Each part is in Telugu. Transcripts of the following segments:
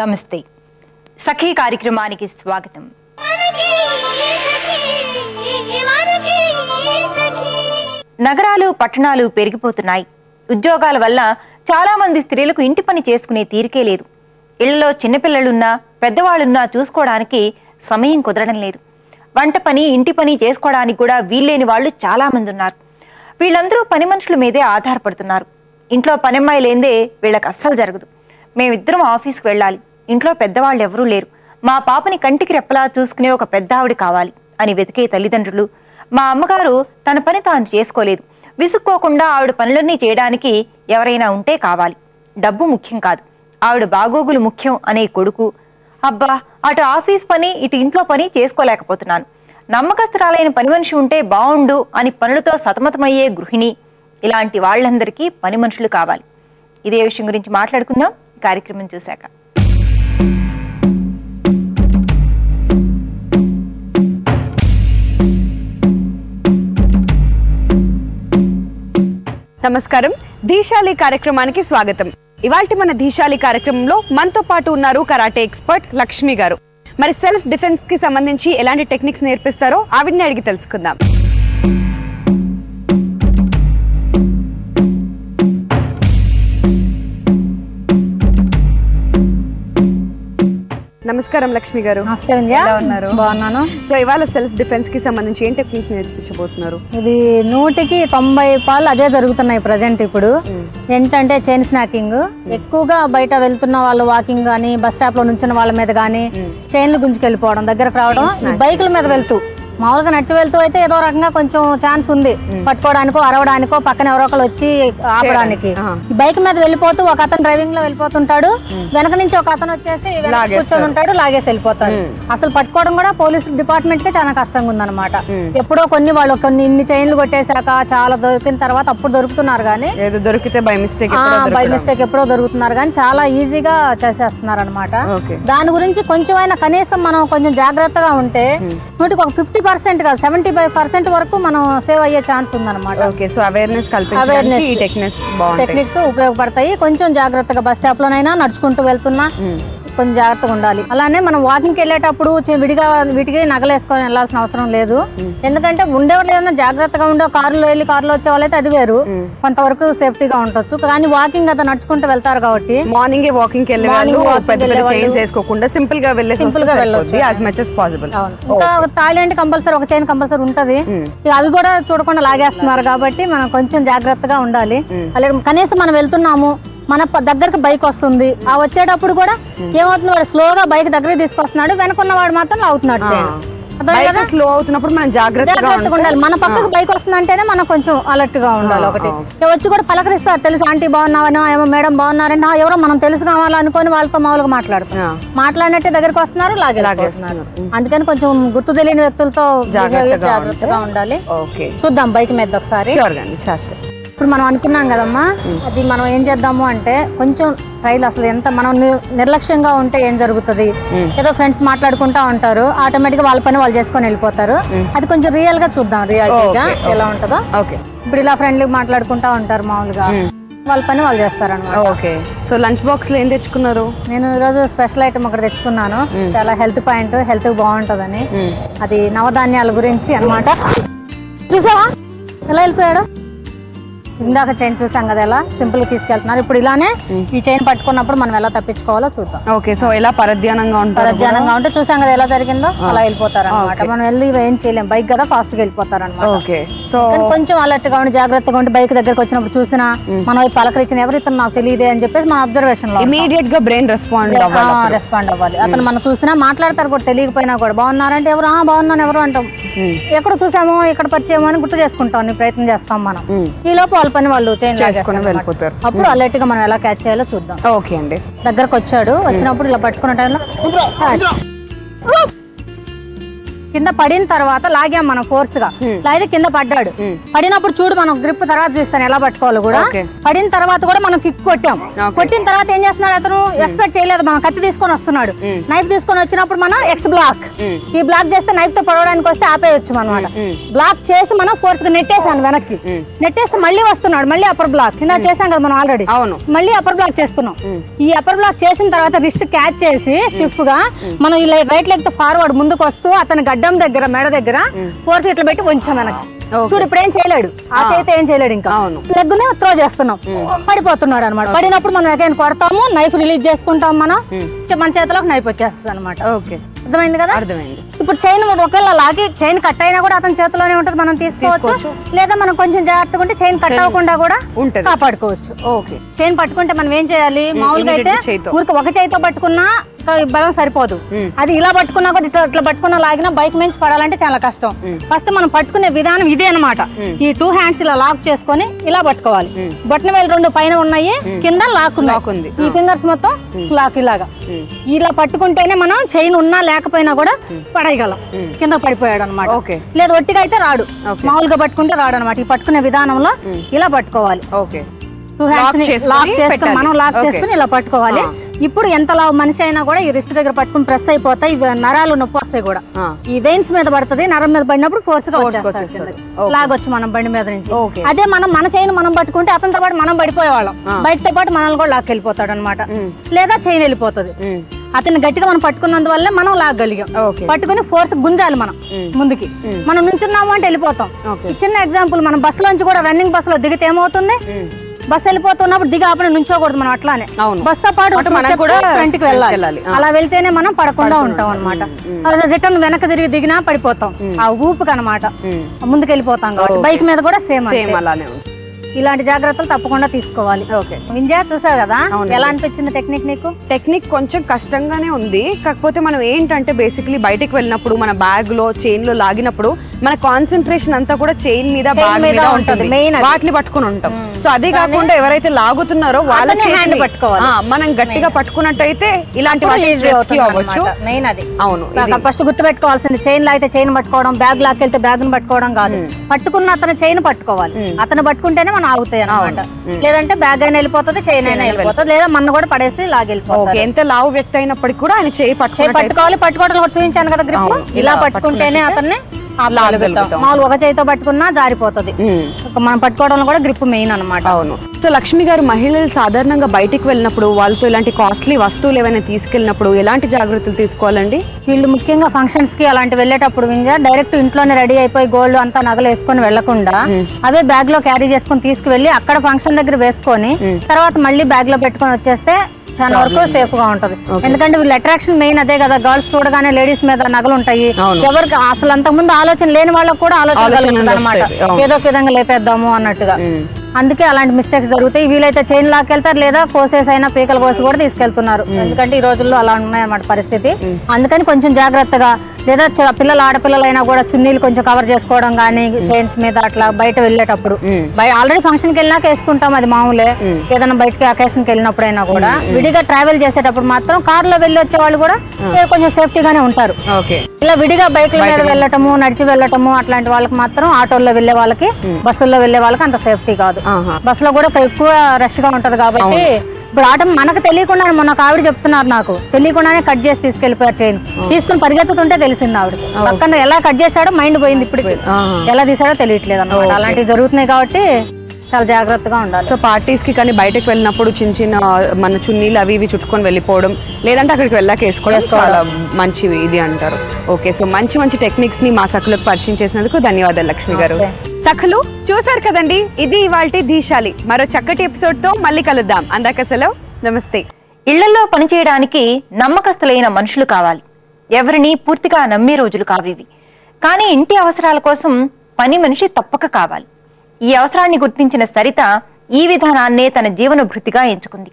నమస్తే సఖీ కార్యక్రమానికి స్వాగతం. నగరాలు పట్టణాలు పెరిగిపోతున్నాయి. ఉద్యోగాల వల్ల చాలా మంది స్త్రీలకు ఇంటి పని చేసుకునే తీరికే లేదు. ఇళ్లలో చిన్నపిల్లలున్నా పెద్దవాళ్ళున్నా చూసుకోవడానికి సమయం కుదరడం లేదు. వంట పని ఇంటి పని చేసుకోవడానికి కూడా వీల్లేని వాళ్ళు చాలా మంది ఉన్నారు. వీళ్ళందరూ పని మనుషుల మీదే ఆధారపడుతున్నారు. ఇంట్లో పనమ్మాయి లేదే వీళ్ళకి అస్సలు జరగదు. మేమిద్దరం ఆఫీస్కి వెళ్ళాలి, ఇంట్లో పెద్దవాళ్ళు ఎవరూ లేరు, మా పాపని కంటికి రెప్పలా చూసుకునే ఒక పెద్ద ఆవిడ కావాలి అని వెతికే తల్లిదండ్రులు. మా అమ్మగారు తన పని తాను చేసుకోలేదు, విసుక్కోకుండా ఆవిడ పనులన్నీ చేయడానికి ఎవరైనా ఉంటే కావాలి. డబ్బు ముఖ్యం కాదు, ఆవిడ బాగోగులు ముఖ్యం అనే కొడుకు. అబ్బా, అటు ఆఫీస్ పని ఇటు ఇంట్లో పని చేసుకోలేకపోతున్నాను, నమ్మకస్తురాలైన పని మనిషి ఉంటే బాగుండు అని పనులతో సతమతమయ్యే గృహిణి. ఇలాంటి వాళ్ళందరికీ పని మనుషులు కావాలి. ఇదే విషయం గురించి మాట్లాడుకుందాం కార్యక్రమం చూశాక. నమస్కారం, ధీశాలి కార్యక్రమానికి స్వాగతం. ఇవాల్టి మన ధీశాలి కార్యక్రమంలో మనతో పాటు ఉన్నారు కరాటే ఎక్స్పర్ట్ లక్ష్మి గారు. మరి సెల్ఫ్ డిఫెన్స్ కి సంబంధించి ఎలాంటి టెక్నిక్స్ నేర్పిస్తారో ఆవిడని అడిగి తెలుసుకుందాం. నమస్కారం లక్ష్మి గారు. నమస్తే. బాగున్నాను. సో ఇవాళ సెల్ఫ్ డిఫెన్స్ కి సంబంధించి ఏం టెక్నిక్ నేర్పించబోతున్నారు? ఇది 100% అదే జరుగుతున్నాయి ప్రజెంట్. ఇప్పుడు ఏంటంటే చైన్ స్నాకింగ్ ఎక్కువగా బయట వెళ్తున్న వాళ్ళు వాకింగ్ గానీ బస్ స్టాప్ లో నుంచున్న వాళ్ళ మీద గానీ చైన్లు గుంజుకెళ్ళిపోవడం, దగ్గరకు రావడం, బైకుల మీద వెళ్తూ మామూలుగా నడిచి వెళ్తూ అయితే ఏదో రకంగా కొంచెం ఛాన్స్ ఉంది పట్టుకోవడానికో అరవడానికో పక్కన ఎవరో ఒకరు వచ్చి ఆపడానికి. ఈ బైక్ మీద వెళ్ళిపోతూ ఒక అతను డ్రైవింగ్ లో వెళ్ళిపోతుంటాడు, వెనక నుంచి ఒక అతను వచ్చేసి కూర్చొని ఉంటాడు, లాగేసి వెళ్ళిపోతాడు. అసలు పట్టుకోవడం కూడా పోలీస్ డిపార్ట్మెంట్ కే చాలా కష్టంగా ఉందన్నమాట. ఎప్పుడో వాళ్ళు ఇన్ని చైన్లు కొట్టేశాక చాలా దొరికిన తర్వాత అప్పుడు దొరుకుతున్నారు కానీ దొరికితే బై మిస్టేక్ ఎప్పుడో దొరుకుతున్నారు కానీ చాలా ఈజీగా చేసేస్తున్నారు అనమాట. దాని గురించి కొంచెమైనా కనీసం మనం కొంచెం జాగ్రత్తగా ఉంటే 50% కాదు 75% వరకు మనం సేవ్ అయ్యే ఛాన్స్ ఉందన్నమాట. టెక్నిక్స్ ఉపయోగపడతాయి. కొంచెం జాగ్రత్తగా బస్ స్టాప్ లోనైనా నడుచుకుంటూ వెళ్తున్నా కొంచెం జాగ్రత్తగా ఉండాలి. అలానే మనం వాకింగ్కి వెళ్ళేటప్పుడు విడిగా వీటికి నగలేసుకొని వెళ్ళాల్సిన అవసరం లేదు. ఎందుకంటే ఉండేవాళ్ళు ఏదైనా జాగ్రత్తగా ఉండే కారులో వెళ్ళి కారులో వచ్చే వాళ్ళైతే అది వేరు, కొంతవరకు సేఫ్టీగా ఉండొచ్చు. కానీ వాకింగ్ అతను నడుచుకుంటూ వెళ్తారు కాబట్టి మార్నింగ్ వాకింగ్ సింపుల్ గా వెళ్ళొచ్చు. ఇంకా థాయిలాండ్ కంపల్సరీ ఒక చైన్ కంపల్సరీ ఉంటది. అవి కూడా చూడకుండా లాగేస్తున్నారు కాబట్టి మనం కొంచెం జాగ్రత్తగా ఉండాలి. అలాగే కనీసం మనం వెళ్తున్నాము, మన దగ్గరకు బైక్ వస్తుంది, ఆ వచ్చేటప్పుడు కూడా ఏమవుతుంది, వాడు స్లోగా బైక్ దగ్గర తీసుకొస్తున్నాడు, వెనకున్న వాడు మాత్రం లాగుతున్నాడు. స్లో అవుతున్నప్పుడు మనం జాగ్రత్తగా ఉండాలి. మన పక్కకు బైక్ వస్తుందంటేనే మనం కొంచెం అలర్ట్ గా ఉండాలి. ఒకటి వచ్చి కూడా పలకరిస్తారు, తెలుసు ఆంటీ బాగున్నావనో ఏమో మేడం బాగున్నారంటే ఎవరో మనం తెలుసు కావాలనుకొని వాళ్ళతో మామూలుగా మాట్లాడినట్టే దగ్గరకు వస్తున్నారు, లాగేస్తున్నారు. అందుకని కొంచెం గుర్తు తెలియని వ్యక్తులతో జాగ్రత్తగా ఉండాలి. చూద్దాం బైక్ మీద ఒకసారి. ఇప్పుడు మనం అనుకున్నాం కదమ్మా, అది మనం ఏం చేద్దాము అంటే కొంచెం ట్రైల్ అసలు ఎంత మనం నిర్లక్ష్యంగా ఉంటే ఏం జరుగుతుంది, ఏదో ఫ్రెండ్స్ మాట్లాడుకుంటా ఉంటారు, ఆటోమేటిక్ వాళ్ళ పని వాళ్ళు చేసుకొని వెళ్ళిపోతారు. అది కొంచెం రియల్ గా చూద్దాం, రియాలిటీగా ఎలా ఉంటుందో. ఇప్పుడు ఇలా ఫ్రెండ్లీ మాట్లాడుకుంటా ఉంటారు మామూలుగా, వాళ్ళ పని వాళ్ళు చేస్తారు అన్నమాట. ఓకే. సో లంచ్ బాక్స్ లో ఏం తెచ్చుకున్నారు? నేను ఈరోజు స్పెషల్ ఐటమ్ ఒకటి తెచ్చుకున్నాను, చాలా హెల్త్ పాయింట్, హెల్త్ బాగుంటదని. అది నవధాన్యాల గురించి అన్నమాట. చూసావా ఎలా వెళ్ళిపోయాడు? ఇందాక చైన్ చూసాం కదా ఎలా సింపుల్ గా తీసుకెళ్తున్నారు. ఇప్పుడు ఇలానే ఈ చైన్ పట్టుకున్నప్పుడు మనం ఎలా తప్పించుకోవాలో చూద్దాం. ఓకే. సో ఎలా పరధ్యానంగా ఉంటే చూసాం కదా ఎలా జరిగిందో అలా వెళ్ళిపోతారు అనమాట. మనం వెళ్ళి ఏం చేయలేం, బైక్ కదా ఫాస్ట్ గా వెళ్ళిపోతారు అనమాట. ఓకే. సో కొంచెం అలర్ట్ గా ఉండి జాగ్రత్తగా ఉండి బైక్ దగ్గరకు వచ్చినప్పుడు చూసినా మనం పలకరించిన ఎవరితో నాకు తెలియదే అని చెప్పేసి మన అబ్జర్వేషన్ లో ఇమీడియట్ గా బ్రెయిన్ రెస్పాండ్ అవ్వాలి. అతను మనం చూసినా మాట్లాడతారు కూడా, తెలియకపోయినా కూడా బాగున్నారంటే ఎవరు బాగున్నాను ఎవరు అంటాం, ఎక్కడ చూసామో ఇక్కడ పరిచయమో అని గుర్తు చేసుకుంటాం, ప్రయత్నం చేస్తాం మనం. ఈ లోపు వాళ్ళ పని వాళ్ళు వెళ్ళిపోతారు. అప్పుడు అలర్ట్ గా మనం ఎలా క్యాచ్ చేయాలో చూద్దాం. ఓకే అండి. దగ్గరకు వచ్చాడు, వచ్చినప్పుడు ఇలా పట్టుకున్న టైంలో కింద పడిన తర్వాత లాగాం మనం ఫోర్స్ గా లాగితే కింద పడ్డాడు. పడినప్పుడు చూడు మనం గ్రిప్ తర్వాత చూస్తాను ఎలా పట్టుకోవాలి కూడా. పడిన తర్వాత కూడా మనం కిక్ కొట్టాం. కొట్టిన తర్వాత ఏం చేస్తున్నాడు అతను ఎక్స్పెక్ట్ చేయలేదు, మనం కత్తి తీసుకొని వస్తున్నాడు. నైఫ్ తీసుకొని వచ్చినప్పుడు మనం ఎక్స్ బ్లాక్, ఈ బ్లాక్ చేస్తే నైఫ్ తో పడవడానికి వస్తే ఆపేయచ్చు అనమాట. బ్లాక్ చేసి మనం ఫోర్స్ గా నెట్టేసాను వెనక్కి. నెట్టేస్తే మళ్ళీ వస్తున్నాడు, మళ్ళీ అప్పర్ బ్లాక్ కింద చేసాం కదా మనం ఆల్రెడీ, మళ్ళీ అప్పర్ బ్లాక్ చేస్తున్నాం. ఈ అప్పర్ బ్లాక్ చేసిన తర్వాత రిస్ట్ క్యాచ్ చేసి స్టిఫ్ గా మనం ఇలా రైట్ లెగ్ తో ఫార్వర్డ్ ముందుకు వస్తూ అతని గడ్డం దగ్గర మెడ దగ్గర ఫోర్స్ ఇట్లా పెట్టి ఉంచాం వెనక్కి. చూడు ఇప్పుడు ఏం చేయలేడు, ఆ చేతి ఏం చేయలేడు, ఇంకా లెగ్ నే త్రో చేస్తున్నాం. పడిపోతున్నాడు అనమాట. పడినప్పుడు మనం అగైన్ కొడతాము, నైఫ్ రిలీజ్ చేసుకుంటాం, మన చేతిలోకి నైఫ్ వచ్చేస్తుంది అనమాట. అర్థమైంది కదా? అర్థమైంది. ఇప్పుడు చైన్ ఒకవేళ లాగి చైన్ కట్ అయినా కూడా అతని చేతిలోనే ఉంటుంది, మనం తీసుకోవచ్చు. లేదా మనం కొంచెం జాగ్రత్తగా ఉంటే చైన్ కట్ అవ్వకుండా కూడా కాపాడుకోవచ్చు. ఓకే, చైన్ పట్టుకుంటే మనం ఏం చేయాలి, మామూలుగా అయితే ఊరికి ఒక చేతితో పట్టుకున్నా బలం సరిపోదు. అది ఇలా పట్టుకున్నా కూడా ఇట్లా పట్టుకున్నా లాగినా బైక్ మించి పడాలంటే చాలా కష్టం. ఫస్ట్ మనం పట్టుకునే విధానం ఇదే అనమాట. ఈ 2 హ్యాండ్స్ ఇలా లాక్ చేసుకొని ఇలా పట్టుకోవాలి. బొట్టన వేలు 2 పైన ఉన్నాయి, కింద లాక్ ఉంది. ఈ ఫింగర్స్ మొత్తం లాక్ ఇలాగా ఇలా పట్టుకుంటేనే మనం చైన్ ఉన్నా లేకపోయినా కూడా పడేయగలం. కింద పడిపోయాడు అనమాట. లేదు ఒట్టిగా అయితే రాడు, మామూలుగా పట్టుకుంటే రాడు అనమాట. ఈ పట్టుకునే విధానంలో ఇలా పట్టుకోవాలి. 2 హ్యాండ్స్ లాక్ చేసుకుని మనం లాక్ చేసుకుని ఇలా పట్టుకోవాలి. ఇప్పుడు ఎంత లావు మనిషి అయినా కూడా ఈ రిస్ట్ దగ్గర పట్టుకుని ప్రెస్ అయిపోతాయి, నరాలు నొప్పి వస్తాయి కూడా. ఈ వెయిన్స్ మీద పడుతుంది, నరం మీద పడినప్పుడు ఫోర్స్ గా లాగొచ్చు మనం బండి మీద నుంచి. అదే మన చైన్ మనం పట్టుకుంటే అతనితో పాటు మనం పడిపోయేవాళ్ళం, బైక్ తో పాటు మనల్ని కూడా లాక్ వెళ్ళిపోతాడు అనమాట. లేదా చైన్ వెళ్ళిపోతుంది. అతన్ని గట్టిగా మనం పట్టుకున్నందువల్ల మనం లాగలిగాం. పట్టుకుని ఫోర్స్ గుంజాలి మనం ముందుకి. మనం నుంచున్నాము అంటే వెళ్ళిపోతాం. చిన్న ఎగ్జాంపుల్, మనం బస్సు నుంచి కూడా రన్నింగ్ బస్సులో దిగితే ఏమవుతుంది, బస్సు వెళ్ళిపోతున్నప్పుడు దిగి ఆపని నుంచోకూడదు మనం. అట్లానే బస్ తో పాటు ఫ్రంట్కి వెళ్ళాలి. అలా వెళ్తేనే మనం పడకుండా ఉంటాం అనమాట. రిటర్న్ వెనక తిరిగి దిగినా పడిపోతాం, ఆ ఊపుకి అనమాట ముందుకు వెళ్ళిపోతాం. కాబట్టి బైక్ మీద కూడా సేమ్ అలానే. ఇలాంటి జాగ్రత్తలు తప్పకుండా తీసుకోవాలి. వింజా చూసావు కదా, ఎలా అనిపించింది టెక్నిక్ నీకు? టెక్నిక్ కొంచెం కష్టంగానే ఉంది. కాకపోతే మనం ఏంటంటే బేసికలీ బయటకు వెళ్ళినప్పుడు మన బ్యాగ్ లో చైన్ లో లాగినప్పుడు మన కాన్సన్ట్రేషన్ అంతా కూడా చైన్ మీద బ్యాగ్ మీద ఉంటుంది, వాటిని పట్టుకుని ఉంటాం. సో అదే కాకుండా ఎవరైతే లాగుతున్నారో వాళ్ళ హ్యాండ్ పట్టుకోవాలి. మనం గట్టిగా పట్టుకున్నట్టయితే ఇలాంటి అవ్వచ్చు. మెయిన్ అది. అవును, ఫస్ట్ గుర్తు పెట్టుకోవాల్సింది, చైన్ లాగితే చైన్ పట్టుకోవడం, బ్యాగ్ లాకెళ్తే బ్యాగ్ ను పట్టుకోవడం కాదు. పట్టుకున్న అతను చైన్ పట్టుకోవాలి. అతను పట్టుకుంటేనే ఆగుతాయి అన్నమాట. లేదంటే బ్యాగ్ అయినా వెళ్ళిపోతుంది, చైన్ అయినా వెళ్ళిపోతుంది, లేదా మన కూడా పడేసి లాగెళ్ళిపోతుంది. ఎంత లావు వ్యక్తి అయినప్పటికీ కూడా ఆయన చేయి పట్టుకోవాలి. పట్టుకోవడం కూడా చూపించాను కదా గ్రిప్, ఇలా పట్టుకుంటేనే అతన్ని మామూలు ఒక చేతితో పట్టుకున్నా జారిపోతుంది. మనం పట్టుకోవడంలో కూడా గ్రిప్ మెయిన్ అనమాట. అవును. సో లక్ష్మి గారు, మహిళలు సాధారణంగా బయటికి వెళ్ళినప్పుడు వాళ్ళతో ఇలాంటి కాస్ట్లీ వస్తువులు ఏమైనా తీసుకెళ్ళినప్పుడు ఎలాంటి జాగ్రత్తలు తీసుకోవాలండి? వీళ్ళు ముఖ్యంగా ఫంక్షన్స్ కి అలాంటి వెళ్ళేటప్పుడు డైరెక్ట్ ఇంట్లోనే రెడీ అయిపోయి గోల్డ్ అంతా నగలు వేసుకొని వెళ్లకుండా అదే బ్యాగ్ లో క్యారీ చేసుకుని తీసుకువెళ్లి అక్కడ ఫంక్షన్ దగ్గర వేసుకొని తర్వాత మళ్ళీ బ్యాగ్ లో పెట్టుకొని వచ్చేస్తే చాలా వరకు సేఫ్ గా ఉంటది. ఎందుకంటే వీళ్ళు అట్రాక్షన్ మెయిన్ అదే కదా, గర్ల్స్ చూడగానే లేడీస్ మీద నగలు ఉంటాయి. ఎవరికి అసలు అంతకు ముందు ఆలోచన లేని వాళ్ళకి కూడా ఆలోచన అనమాట, ఏదో ఒక విధంగా లేపేద్దాము అన్నట్టుగా. అందుకే అలాంటి మిస్టేక్స్ జరుగుతాయి. వీలైతే చైన్ లాకెళ్తారు, లేదా కోసేసైనా పీకల కోసి కూడా తీసుకెళ్తున్నారు. ఎందుకంటే ఈ రోజుల్లో అలా ఉన్నాయన్నమాట పరిస్థితి. అందుకని కొంచెం జాగ్రత్తగా, లేదా పిల్లలు ఆడపిల్లలైనా కూడా చున్నీలు కొంచెం కవర్ చేసుకోవడం కానీ చైన్స్ మీద అట్లా బయట వెళ్ళేటప్పుడు. ఆల్రెడీ ఫంక్షన్ కి వెళ్ళినాక వేసుకుంటాం, అది మామూలే. ఏదైనా బయటకి అకేషన్ కి వెళ్ళినప్పుడైనా కూడా విడిగా ట్రావెల్ చేసేటప్పుడు మాత్రం కార్ లో వెళ్ళి వచ్చే వాళ్ళు కూడా కొంచెం సేఫ్టీగానే ఉంటారు. ఇలా విడిగా బైక్ల మీద వెళ్ళటము, నడిచి వెళ్ళటము అట్లాంటి వాళ్ళకి మాత్రం, ఆటోల్లో వెళ్లే వాళ్ళకి, బస్సుల్లో వెళ్లే వాళ్ళకి అంత సేఫ్టీ కాదు. బస్ లో కూడా ఎక్కువ రష్ గా ఉంటది కాబట్టి ఇప్పుడు ఆటో మనకు తెలియకుండా, మొన్న ఒక ఆవిడ చెప్తున్నారు, నాకు తెలియకుండానే కట్ చేసి తీసుకెళ్లిపోయారు చైన్. తీసుకుని పరిగెత్తుతుంటే తెలిసింది ఆవిడ. పక్కన ఎలా కట్ చేశాడో మైండ్ పోయింది, ఇప్పటికి ఎలా తీసాడో తెలియట్లేదు అన్నమాట. అలాంటివి జరుగుతున్నాయి కాబట్టి చాలా జాగ్రత్తగా ఉండాలి. సో పార్టీస్ కి కానీ బయటకు వెళ్ళినప్పుడు చిన్న చిన్న మన చున్నీలు అవి ఇవి చుట్టుకొని వెళ్ళిపోవడం, లేదంటే అక్కడికి వెళ్ళాక వేసుకోవడం చాలా మంచివి ఇది అంటారు. ఓకే, సో మంచి మంచి టెక్నిక్స్ ని మా సఖులకు పరిచయం చేసినందుకు ధన్యవాదాలు లక్ష్మి గారు. సఖులు చూసారు కదండి, ఇది ఇవాల్టి ధీశాలి. మరో చక్కటి ఎపిసోడ్ తో మళ్ళీ కలుద్దాం. అందాక సెలవు, నమస్తే. ఇళ్లలో పనిచేయడానికి నమ్మకస్తులైన మనుషులు కావాలి. ఎవరిని పూర్తిగా నమ్మే రోజులు కావివి. కానీ ఇంటి అవసరాల కోసం పని మనిషి తప్పక కావాలి. ఈ అవసరాన్ని గుర్తించిన సరిత ఈ విధానాన్నే తన జీవన భృతిగా ఎంచుకుంది.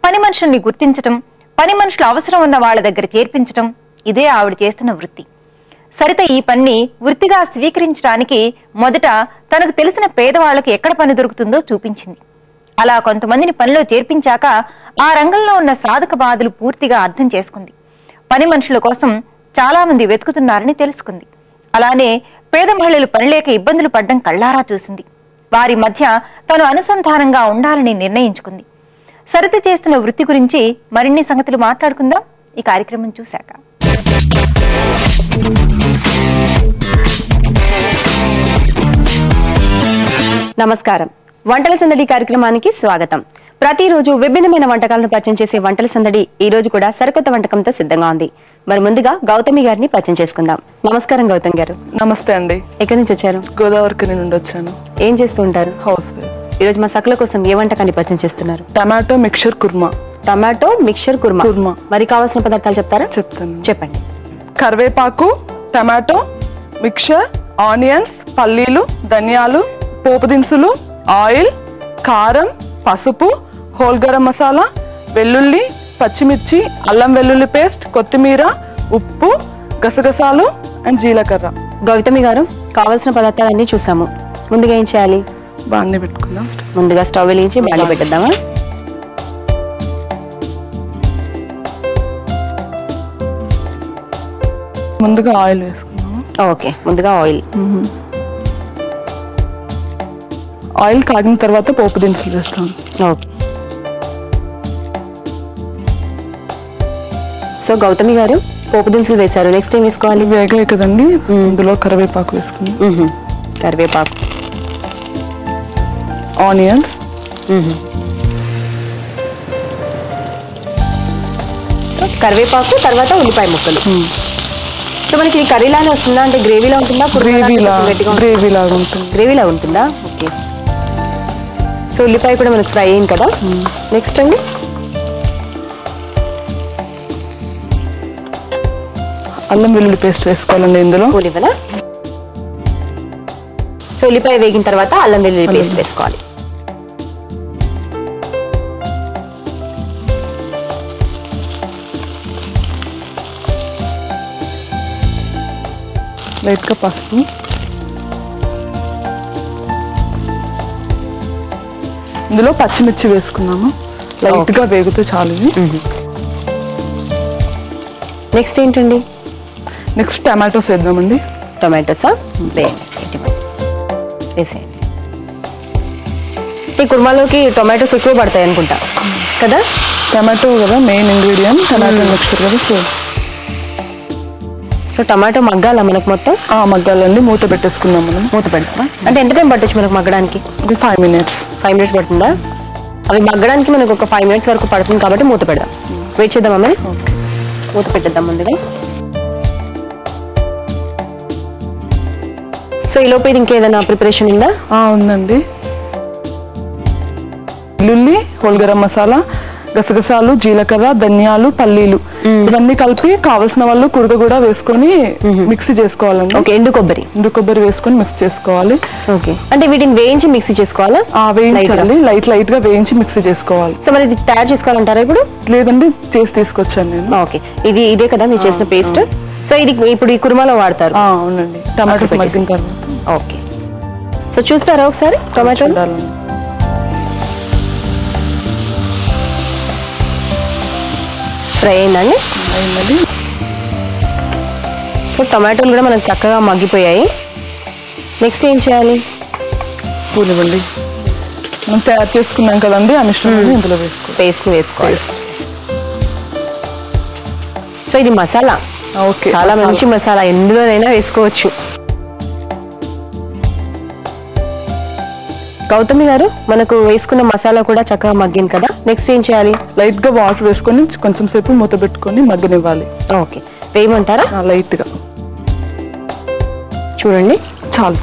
పని మనుషుల్ని గుర్తించటం, పని మనుషులు అవసరం ఉన్న వాళ్ళ దగ్గర చేర్పించటం, ఇదే ఆవిడ చేస్తున్న వృత్తి. సరిత ఈ పనిని వృత్తిగా స్వీకరించడానికి మొదట తనకు తెలిసిన పేదవాళ్లకు ఎక్కడ పని దొరుకుతుందో చూపించింది. అలా కొంతమందిని పనిలో చేర్పించాక ఆ రంగంలో ఉన్న సాధక బాధలు పూర్తిగా అర్థం చేసుకుంది. పని మనుషుల కోసం చాలా మంది వెతుకుతున్నారని తెలుసుకుంది. అలానే పేద మహిళలు పనిలేక ఇబ్బందులు పడ్డం కళ్ళారా చూసింది. వారి మధ్య తను అనుసంధానంగా ఉండాలని నిర్ణయించుకుంది. సరిత చేస్తున్న వృత్తి గురించి మరిన్ని సంగతులు మాట్లాడుకుందాం ఈ కార్యక్రమం చూశాక. నమస్కారం. వంటల సందడి కార్యక్రమానికి స్వాగతం. ప్రతిరోజు విభిన్నమైన వంటకాలను పరిచయం చేసే వంటల సందడి ఈ రోజు కూడా సరికొత్త వంటకంతో సిద్ధంగా ఉంది. మరి ముందుగా గౌతమి గారిని పరిచయం చేసుకుందాం. నమస్కారం గౌతమి గారు. నమస్తే అండి. ఎక్కడి నుంచి వచ్చారు? గోదావరికి నుండి వచ్చాను. ఏం చేస్తూ ఉంటారు? Housewife. ఈ రోజు మా సకల కోసం ఏ వంటకాన్ని పరిచయం చేస్తున్నారు? Tomato mixture kurma. Tomato mixture kurma. మరి కావాల్సిన పదార్థాలు చెప్తారా? చెప్తాను, చెప్పండి. కరివేపాకు, టమాటో మిక్చర్, ఆనియన్స్, పల్లీలు, ధనియాలు, పోపు దినుసులు, ఆయిల్, కారం, పసుపు, హోల్ గరం మసాలా, వెల్లుల్లి, పచ్చిమిర్చి, అల్లం వెల్లుల్లి పేస్ట్, కొత్తిమీర, ఉప్పు, గసగసాలు అండ్ జీలకర్ర. గౌతమి గారు, కావాల్సిన పదార్థాలన్నీ చూసాము. ముందుగా ఏం చేయాలి? బాండి పెట్టుకుందాం. ముందుగా స్టవ్ వెలిగించి బాండి పెట్టేద్దామా? ముందుగా ఆయిల్ వేసుకుందాము. ఓకే, ముందుగా ఆయిల్. ఆయిల్ కాగిన తర్వాత పోపు దినుసులు వేస్తాను. ఓకే. సో గౌతమి గారు, పోపు దినుసులు వేశారు. నెక్స్ట్ ఏం వేసుకోవాలి? వేగాయి కదండి, ఇందులో కరివేపాకు వేసుకుని, కరివేపాకు, ఆనియన్స్, కరివేపాకు తర్వాత ఉల్లిపాయ ముక్కలు. సో మనకి ఇది కర్రీలానే వస్తుందా, అంటే గ్రేవీలా ఉంటుందా? గ్రేవీలాగా ఉంటుంది. గ్రేవీలా ఉంటుందా? ఓకే. సో ఉల్లిపాయ కూడా మనకు ఫ్రై అయింది కదా. నెక్స్ట్ అండి, అల్లం వెల్లుల్లి పేస్ట్ వేసుకోవాలండి ఇందులో. ఉల్లిపాయ. సో ఉల్లిపాయ వేగిన తర్వాత అల్లం వెల్లుల్లి పేస్ట్ వేసుకోవాలి. లైట్గా పసుపు, ఇందులో పచ్చిమిర్చి వేసుకున్నాము. లైట్గా వేగుతూ చాలు. నెక్స్ట్ ఏంటండి? నెక్స్ట్ టమాటోస్ వేద్దామండి. టొమాటోసా? వేసేయండి. ఈ కుర్మాలోకి టొమాటోస్ ఎక్కువ పడతాయి అనుకుంటా కదా? టమాటో కదా మెయిన్ ఇంగ్రీడియంట్. టమాటో మిక్చర్ కదా. సో టమాటో మగ్గాలా మనకు మొత్తం? మగ్గాలండి. మూత పెట్టేసుకుందాం మనం. మూత పెడతామా? అంటే ఎంత టైం పట్టొచ్చు మనకు మగ్గడానికి? 5 minutes. 5 minutes పడుతుందా? అవి మగ్గడానికి మనకు ఒక 5 minutes వరకు పడుతుంది కాబట్టి మూత పెడదాం. వెయిట్ చేద్దామా మరి? మూత పెట్టేద్దాం ముందుగా. సో ఈ లోపు ఇది ఇంకేదైనా ప్రిపరేషన్ ఉందా? ఉందండి. వెల్లుల్లి, హోల్ గరం మసాలా, గసగసాలు, జీలకర్ర, ధనియాలు, పల్లీలు ఇవన్నీ కలిపి కావలసిన వాళ్ళు కుడక కూడా వేసుకొని మిక్సీ చేసుకోవాలండి. ఓకే. ఎండు కొబ్బరి వేసుకొని మిక్స్ చేసుకోవాలి. ఓకే. అంటే వీటిని వేయించి మిక్సీ చేసుకోవాలా? వేయించాలి. లైట్ గా వేయించి మిక్సీ చేసుకోవాలి. సో మరి ఇది తయారు చేసుకోవాలంటారా ఇప్పుడు? లేదండి, చేసి తీసుకొచ్చాను నేను. ఓకే. ఇదే కదా మీరు చేసిన పేస్ట్. సో ఇది ఇప్పుడు ఈ కుర్మాలో వాడతారు? అవునండి. టమాటోస్ మగ్గిన తర్వాత. ఓకే. సో చూస్తారా ఒకసారి టొమాటో? ఫ్రై అయిందండి. సో టొమాటోలు కూడా మనకు చక్కగా మగ్గిపోయాయి. నెక్స్ట్ ఏం చేయాలి? పూనివ్వండి. మనం తయారు చేసుకున్నాం కదండి, ఆ మిశ్రమాన్ని ఇందులో పేస్ట్ వేసుకోవాలి. సో ఇది మసాలా. ఓకే. చాలా మంచి మసాలా, ఎందులోనైనా వేసుకోవచ్చు. గౌతమి గారు, మనకు వేసుకున్న మసాలా కూడా చక్కగా మగ్గింది కదా. నెక్స్ట్ ఏం చేయాలి? లైట్ గా వాటర్ వేసుకొని కొంచెం సేపు మూత పెట్టుకొని మగ్గనివ్వాలి. ఓకే. వేయమంటారా? లైట్ గా చూడండి. చాలా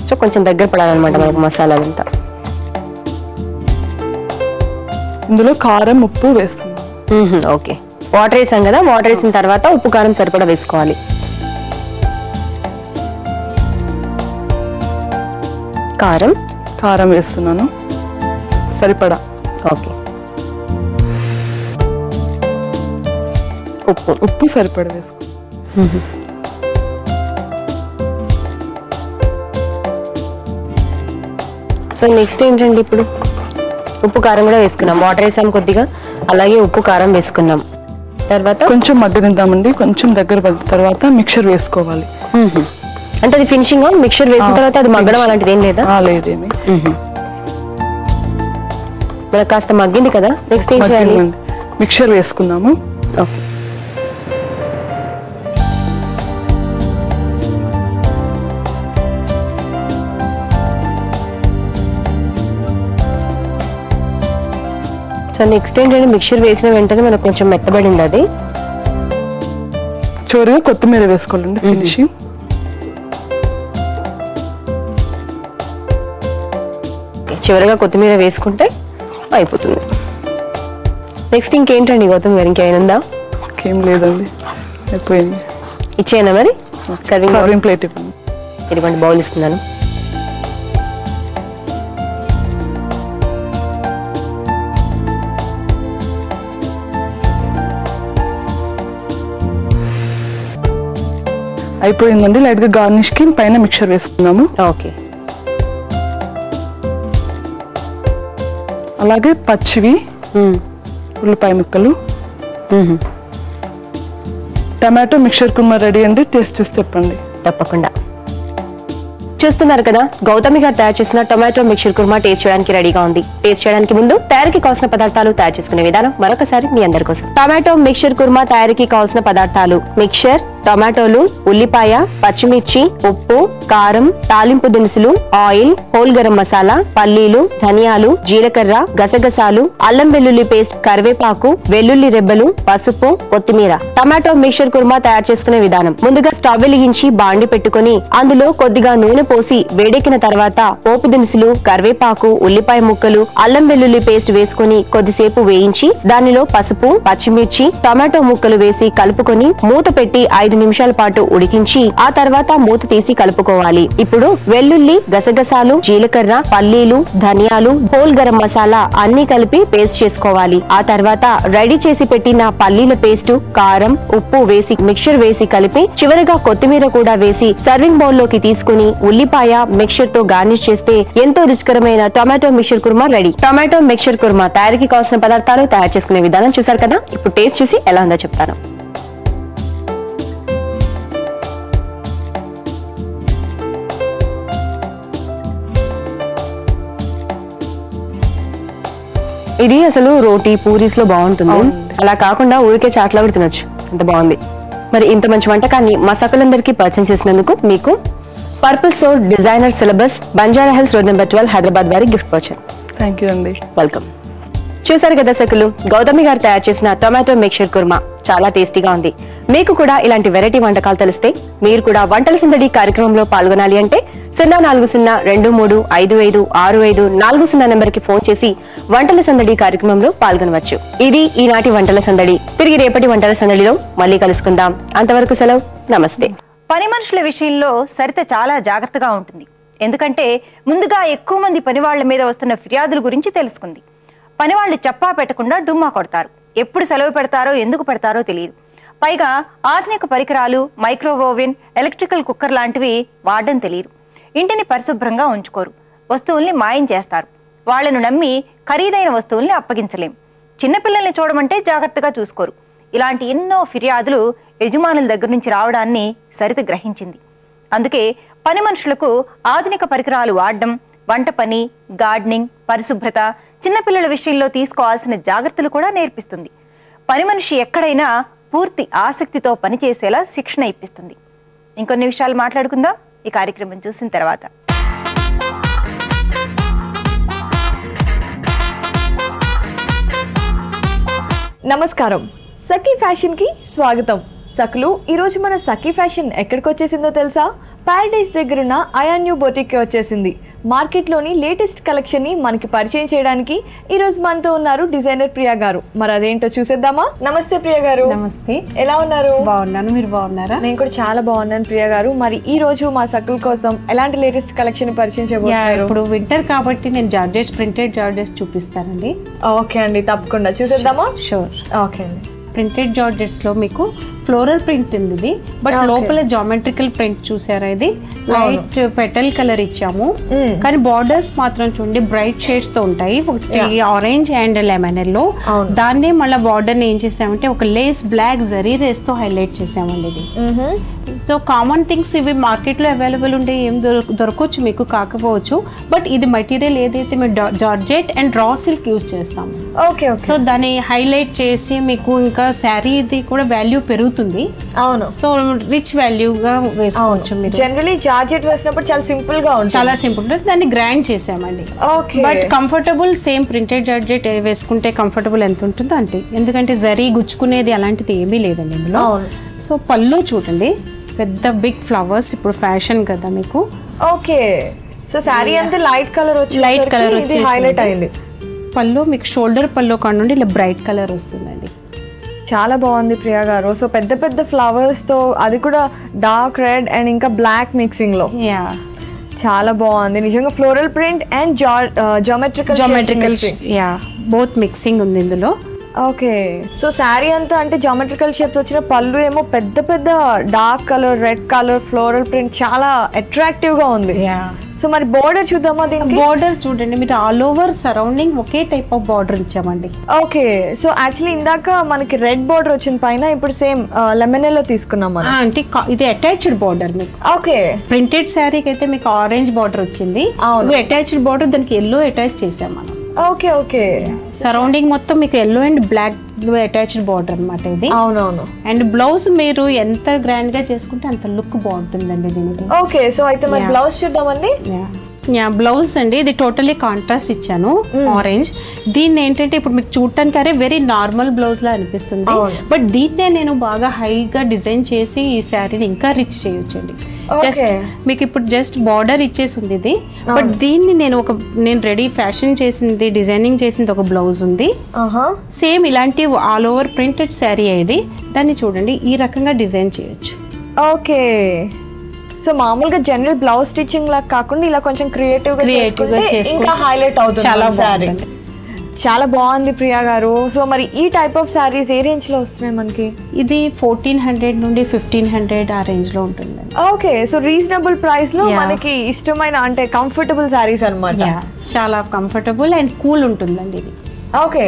సో కొంచెం దగ్గర పడాలన్నమాట మనకు మసాలా అంతా. ఇందులో కారం, ఉప్పు వేస్తున్నాం. ఓకే. వాటర్ వేసాం కదా, వాటర్ వేసిన తర్వాత ఉప్పు కారం సరిపడా వేసుకోవాలి. కారం వేస్తున్నాను సరిపడా. ఓకే. ఉప్పు సరిపడా వేసుకో. సో నెక్స్ట్ ఏంటండి? ఇప్పుడు ఉప్పు కారం కూడా వేసుకున్నాం. వాటర్ వేసాం కొద్దిగా, అలాగే ఉప్పు కారం వేసుకున్నాం. తర్వాత కొంచెం మగ్గనిద్దామండి. కొంచెం దగ్గర పడిన తర్వాత మిక్చర్ వేసుకోవాలి. అంటే అది ఫినిషింగ్ మిక్చర్ వేసిన తర్వాత అది మగ్గడం అలాంటిది ఏం లేదా? లేదేమి. మనకు కాస్త మగ్గింది కదా, నెక్స్ట్ ఏం చేయాలి? మిక్చర్ వేసుకుందాము. ఓకే. సో నెక్స్ట్ ఏంటంటే మిక్చర్ వేసిన వెంటనే మనకు కొంచెం మెత్తబడింది. అది చివరిగా కొత్తిమీర వేసుకోవాలండి ఫినిషింగ్. చివరిగా కొత్తిమీర వేసుకుంటే అయిపోతుంది. నెక్స్ట్ ఇంకేంటండి గౌతమ్ గారు, ఇంకేమైనా ఉందా? ఇంకేం లేదండి, అయిపోయింది. ఇచ్చేయనా మరి? సర్వింగ్ ప్లేట్ ఇవ్వండి. ఇదిగోండి బౌల్ ఇస్తున్నాను. అయిపోయిందండి. లైట్ గా గార్నిష్ కి పైన మిక్చర్ వేసుకున్నాము. ఓకే. అలాగే పచ్చివి ఉల్లిపాయ ముక్కలు, టమాటో మిక్చర్ కుర్మా రెడీ అండి. టేస్ట్ చూసి చెప్పండి. తప్పకుండా. చూస్తున్నారు కదా, గౌతమి గారు తయారు చేసిన టొమాటో మిక్చర్ కుర్మా టేస్ట్ చేయడానికి రెడీగా ఉంది. టేస్ట్ చేయడానికి ముందు తయారీకి కావాల్సిన పదార్థాలు, తయారు చేసుకునే విధానం మరొకసారి మీ అందరి కోసం. టొమాటో మిక్చర్ కుర్మా తయారీకి కావాల్సిన పదార్థాలు: మిక్చర్, టొమాటోలు, ఉల్లిపాయ, పచ్చిమిర్చి, ఉప్పు, కారం, తాలింపు దినుసులు, ఆయిల్, హోల్ గరం మసాలా, పల్లీలు, ధనియాలు, జీలకర్ర, గసగసాలు, అల్లం వెల్లుల్లి పేస్ట్, కరివేపాకు, వెల్లుల్లి రెబ్బలు, పసుపు, కొత్తిమీర. టొమాటో మిక్చర్ కుర్మా తయారు చేసుకునే విధానం: ముందుగా స్టవ్ వెలిగించి బాండి పెట్టుకుని అందులో కొద్దిగా నూనె పోసి వేడెక్కిన తర్వాత పోపు దినుసులు, కరివేపాకు, ఉల్లిపాయ ముక్కలు, అల్లం వెల్లుల్లి పేస్ట్ వేసుకుని కొద్దిసేపు వేయించి దానిలో పసుపు, పచ్చిమిర్చి, టొమాటో ముక్కలు వేసి కలుపుకొని మూత పెట్టి 5 నిమిషాల పాటు ఉడికించి ఆ తర్వాత మూత తీసి కలుపుకోవాలి. ఇప్పుడు వెల్లుల్లి, గసగసాలు, జీలకర్ర, పల్లీలు, ధనియాలు, హోల్ గరం మసాలా అన్ని కలిపి పేస్ట్ చేసుకోవాలి. ఆ తర్వాత రెడీ చేసి పెట్టిన పల్లీల పేస్ట్, కారం, ఉప్పు వేసి మిక్చర్ వేసి కలిపి చివరిగా కొత్తిమీర కూడా వేసి సర్వింగ్ బౌల్ లోకి తీసుకుని ఉల్లిపాయ మిక్చర్ తో గార్నిష్ చేస్తే ఎంతో రుచికరమైన tomato mixture kurma ready. Tomato mixture kurma తయారీకి కావాల్సిన పదార్థాలు, తయారు చేసుకునే విధానం చూసారు కదా. ఇప్పుడు టేస్ట్ చూసి ఎలా ఉందో చెప్తాను. ఇది అసలు రోటీ, పూరీస్ లో బాగుంటుంది. అలా కాకుండా ఊరికే చాట్లా కూడా తినొచ్చు, అంత బాగుంది. మరి ఇంత మంచి వంటకాన్ని మా సకలందరికీ పరిచయం చేసినందుకు మీకు purple store designer syllabus, Banjara Hills road number 12, Hyderabad వారి గిఫ్ట్ వచ్చాను. థ్యాంక్ యూ అండి. వెల్కమ్. చూసారు కదా సకులు, గౌతమి గారు తయారు చేసిన టొమాటో మిక్చర్ కుర్మా చాలా టేస్టీగా ఉంది. మీకు కూడా ఇలాంటి వెరైటీ వంటకాలు తెలిస్తే మీరు కూడా వంటల సందడి కార్యక్రమంలో పాల్గొనాలి అంటే 040223556540 నెంబర్ కి ఫోన్ చేసి వంటల సందడి కార్యక్రమంలో పాల్గొనవచ్చు. ఇది ఈనాటి వంటల సందడి. తిరిగి రేపటి వంటల సందడిలో మళ్ళీ కలుసుకుందాం. అంతవరకు సెలవు, నమస్తే. పని మనుషుల విషయంలో సరిత చాలా జాగ్రత్తగా ఉంటుంది. ఎందుకంటే ముందుగా ఎక్కువ మంది పనివాళ్ల మీద వస్తున్న ఫిర్యాదుల గురించి తెలుసుకుంది. పనివాళ్లు చెప్పా పెట్టకుండా డుమ్మా కొడతారు. ఎప్పుడు సెలవు పెడతారో, ఎందుకు పెడతారో తెలియదు. పైగా ఆధునిక పరికరాలు, మైక్రోవేవ్, ఎలక్ట్రికల్ కుక్కర్ లాంటివి వాడడం తెలియదు. ఇంటిని పరిశుభ్రంగా ఉంచుకోరు. వస్తువుల్ని మాయం చేస్తారు. వాళ్లను నమ్మి ఖరీదైన వస్తువుల్ని అప్పగించలేం. చిన్నపిల్లల్ని చూడమంటే జాగ్రత్తగా చూసుకోరు. ఇలాంటి ఎన్నో ఫిర్యాదులు యజమానుల దగ్గర నుంచి రావడాన్ని సరిత గ్రహించింది. అందుకే పని మనుషులకు ఆధునిక పరికరాలు వాడడం, వంట పని, గార్డెనింగ్, పరిశుభ్రత, చిన్నపిల్లల విషయంలో తీసుకోవాల్సిన జాగ్రత్తలు కూడా నేర్పిస్తుంది. పని మనిషి ఎక్కడైనా పూర్తి ఆసక్తితో పనిచేసేలా శిక్షణ ఇప్పిస్తుంది. ఇంకొన్ని విషయాలు మాట్లాడుకుందాం ఈ కార్యక్రమం చూసిన తర్వాత. నమస్కారం, సఖీ ఫ్యాషన్ కి స్వాగతం. సఖులు, ఈరోజు మన సఖీ ఫ్యాషన్ ఎక్కడికి వచ్చేసిందో తెలుసా? ప్యారడైజ్ దగ్గరున్న అయాన్యూ బొటిక్కి వచ్చేసింది. మార్కెట్లోని లేటెస్ట్ కలెక్షన్ని మనకి పరిచయం చేయడానికి ఈరోజు మనతో ఉన్నారు డిజైనర్ ప్రియా గారు. మరి అదేంటో చూసేద్దామా? నమస్తే ప్రియా గారు. నమస్తే. ఎలా ఉన్నారు? బాగున్నాను, మీరు బాగున్నారా? నేను కూడా చాలా బాగున్నాను ప్రియా గారు. మరి ఈ రోజు మా సఖుల కోసం ఎలాంటి లేటెస్ట్ కలెక్షన్ పరిచయం చేయబోతున్నారు? ఇప్పుడు వింటర్ కాబట్టి నేను జార్జెట్స్, ప్రింటెడ్ జార్జెట్స్ చూపిస్తానండి. ఓకే అండి, తప్పకుండా చూసేద్దామా? షూర్. ఓకే అండి. ప్రింటెడ్ జార్జెట్స్ లో మీకు ఫ్లోరల్ ప్రింట్ ఉంది ఇది, బట్ లోపల జామెట్రికల్ ప్రింట్ చూసారా, ఇది లైట్ పెటల్ కలర్ ఇచ్చాము, కానీ బార్డర్స్ మాత్రం చూడండి బ్రైట్ షేడ్స్ తో ఉంటాయి, ఆరెంజ్ అండ్ లెమన్ ఎల్లో. దాన్నే మళ్ళీ బార్డర్ ని ఏం చేసామంటే ఒక లేస్ బ్లాక్ జరీ రేస్ తో హైలైట్ చేసామండి ఇది. సో కామన్ థింగ్స్ ఇవి మార్కెట్ లో అవైలబుల్ ఉంటే ఏం దొరకవచ్చు మీకు, కాకపోవచ్చు, బట్ ఇది మెటీరియల్ ఏదైతే మేము georgette and raw silk use చేస్తాము. ఓకే. సో దాన్ని హైలైట్ చేసి మీకు ఇంకా శారీది కూడా వాల్యూ పెరుగుతుంది. అవును. సో రిచ్ వాల్యూగా వేసుకోవచ్చు మీరు. జనరలీ జార్జెట్ వేసినప్పుడు చాలా సింపుల్ గా ఉంటుంది, చాలా సింపుల్ ఉంటుంది, దాన్ని గ్రాండ్ చేసామండి. Okay. But comfortable same printed georgette వేసుకుంటే కంఫర్టబుల్ ఎంత ఉంటుందో అంటే, ఎందుకంటే జరీ గుచ్చుకునేది అలాంటిది ఏమీ లేదండి ఇందులో. సో పళ్ళు చూడండి, పెద్ద బిగ్ ఫ్లవర్స్ ఇప్పుడు ఫ్యాషన్ కదా మీకు. ఓకే. సో శారీ అంతా లైట్ కలర్ వచ్చి లైట్ కలర్ వచ్చి హైలైట్ అయింది. పళ్ళు మీకు షోల్డర్ పళ్ళు కాడ నుండి ఇలా బ్రైట్ కలర్ వస్తుందండి. చాలా బాగుంది ప్రియా గారు. సో పెద్ద పెద్ద ఫ్లవర్స్ తో, అది కూడా డార్క్ రెడ్ అండ్ ఇంకా బ్లాక్ మిక్సింగ్ లో, చాలా బాగుంది నిజంగా. Floral print and geometrical both mixing ఉంది ఇందులో. ఓకే. సో శారీ అంతా అంటే జామెట్రికల్ షేప్స్ వచ్చిన, పళ్ళు ఏమో పెద్ద పెద్ద dark colour, red colour, floral print, చాలా అట్రాక్టివ్ గా ఉంది. సో మరి బోర్డర్ చూద్దామా దీనికి? బోర్డర్ చూడండి, మీరు all over surrounding okay type of border ఇచ్చామండి. ఓకే. సో యాక్చువల్లీ ఇందాక మనకి రెడ్ బోర్డర్ వచ్చిన పైన, ఇప్పుడు సేమ్ లెమన్ ఎల్లో తీసుకున్నాం మనం. అంటే ఇది అటాచ్డ్ బార్డర్ మీకు. ఓకే. ప్రింటెడ్ శారీకి అయితే మీకు ఆరెంజ్ బార్డర్ వచ్చింది, అటాచ్డ్ బార్డర్ దానికి ఎల్లో అటాచ్ చేసాం మనం. ఓకే. ఓకే. సరౌండింగ్ మొత్తం మీకు yellow and black attached border అనమాట ఇది. అవునవును. అండ్ బ్లౌజ్ మీరు ఎంత గ్రాండ్ గా చేసుకుంటే అంత లుక్ బాగుంటుందండి దీనికి. ఓకే. సో అయితే మరి బ్లౌజ్ చూద్దామండి. బ్లౌజ్ అండి, ఇది టోటలీ కాంట్రాస్ట్ ఇచ్చాను, ఆరెంజ్. దీన్ని ఏంటంటే ఇప్పుడు మీకు చూడటానికి అరే వెరీ నార్మల్ బ్లౌజ్ లా అనిపిస్తుంది, బట్ దీన్నే నేను బాగా హైగా డిజైన్ చేసి ఈ శారీని ఇంకా రిచ్ చేయొచ్చండి. జస్ట్ మీకు ఇప్పుడు జస్ట్ బార్డర్ ఇచ్చేసి ఉంది ఇది, బట్ దీన్ని నేను రెడీ ఫ్యాషన్ చేసింది, డిజైనింగ్ చేసింది ఒక బ్లౌజ్ ఉంది, సేమ్ ఇలాంటి ఆల్ ఓవర్ ప్రింటెడ్ శారీ ఇది. దాన్ని చూడండి ఈ రకంగా డిజైన్ చేయొచ్చు. ఓకే. సో మామూలుగా జనరల్ బ్లౌజ్ స్టిచ్చింగ్ లాగా కాకుండా ఇలా కొంచెం క్రియేటివ్ గా ఇంకా హైలైట్ అవుతుంది. చాలా బాగుంది, చాలా బాగుంది ప్రియా గారు. సో మరి ఈ type of saris A range లో వస్తున్నాయి మనకి? ఇది 1400 నుండి 1500 ఆ రేంజ్ లో ఉంటుంది. ఓకే. సో రీజనబుల్ ప్రైస్ లో మనకి ఇష్టమైన అంటే కంఫర్టబుల్ సారీస్ అన్నమాట. చాలా కంఫర్టబుల్ అండ్ కూల్ ఉంటుందండి ఇది. ఓకే.